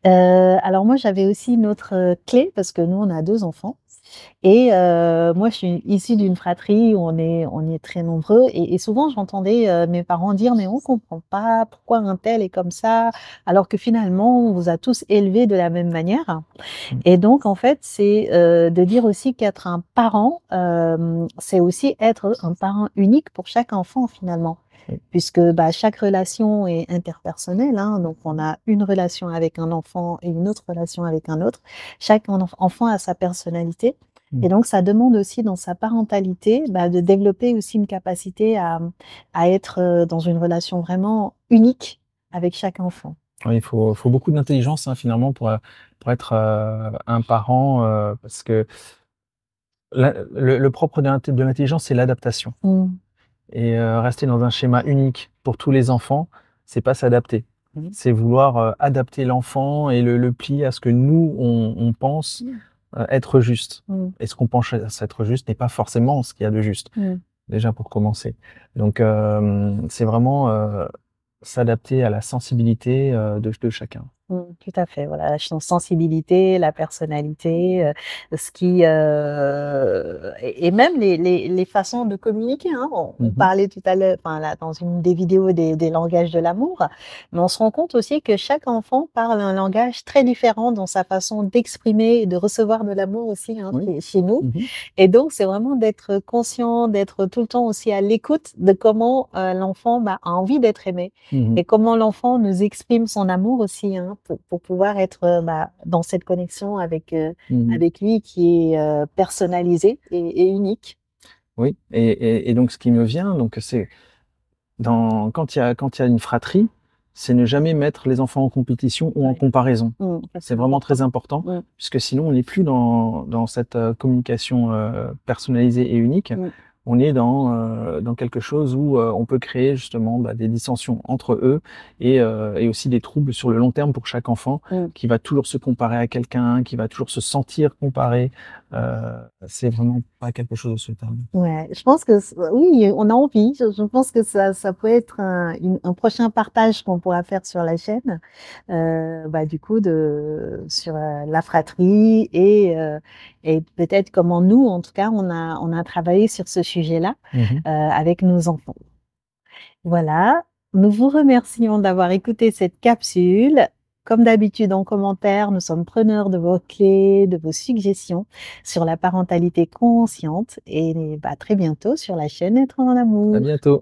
Alors moi, j'avais aussi une autre, clé parce que nous, on a 2 enfants et moi, je suis issue d'une fratrie où on est très nombreux et souvent j'entendais, mes parents dire: «Mais on comprend pas, pourquoi un tel est comme ça?» alors que finalement, on vous a tous élevés de la même manière Mmh. et donc en fait, c'est, de dire aussi qu'être un parent, c'est aussi être un parent unique pour chaque enfant finalement. Oui. Puisque, bah, chaque relation est interpersonnelle, hein, donc on a une relation avec un enfant et une autre relation avec un autre. Chaque enfant a sa personnalité Mmh. et donc ça demande aussi dans sa parentalité, bah, de développer aussi une capacité à être, dans une relation vraiment unique avec chaque enfant. Oui, il faut beaucoup d'intelligence, hein, finalement pour être, un parent, parce que le propre de l'intelligence, c'est l'adaptation Mmh. et rester dans un schéma unique pour tous les enfants, c'est pas s'adapter. Mmh. C'est vouloir, adapter l'enfant et le plier à ce que nous on pense, Mmh. être juste Mmh. et ce qu'on pense être juste n'est pas forcément ce qu'il y a de juste, Mmh. déjà pour commencer. Donc c'est vraiment, s'adapter à la sensibilité, de chacun. Mmh, tout à fait, voilà, la sensibilité, la personnalité, ce qui, et même les façons de communiquer, hein. On Mmh mh. parlait tout à l'heure, enfin là, dans une des vidéos des langages de l'amour, mais on se rend compte aussi que chaque enfant parle un langage très différent dans sa façon d'exprimer et de recevoir de l'amour aussi, hein, Oui. chez nous Mmh mh. et donc c'est vraiment d'être conscient, d'être tout le temps aussi à l'écoute de comment, l'enfant, bah, a envie d'être aimé. Mmh mh. Et comment l'enfant nous exprime son amour aussi, hein, pour pouvoir être, bah, dans cette connexion Mmh mh. avec lui qui est, personnalisée et unique. Oui et donc ce qui me vient, donc c'est quand il y a une fratrie, c'est ne jamais mettre les enfants en compétition ou en Ouais. comparaison. Ça C'est c'est vraiment important. très important Mmh. puisque sinon on n'est plus dans cette, communication, personnalisée et unique. Mmh. On est dans quelque chose où, on peut créer justement, bah, des dissensions entre eux et aussi des troubles sur le long terme pour chaque enfant Mmh. qui va toujours se comparer à quelqu'un, qui va toujours se sentir comparé. Heu, c'est vraiment pas quelque chose de souhaitable. Ouais, je pense que oui, on a envie. Je pense que ça peut être un prochain partage qu'on pourra faire sur la chaîne, bah, du coup sur, la fratrie et peut-être comment nous, en tout cas, on a travaillé sur ce sujet-là, Mmh mh. avec nos enfants. Voilà, nous vous remercions d'avoir écouté cette capsule. Comme d'habitude en commentaire, nous sommes preneurs de vos clés, de vos suggestions sur la parentalité consciente et bah, à très bientôt sur la chaîne Être en À amour. bientôt.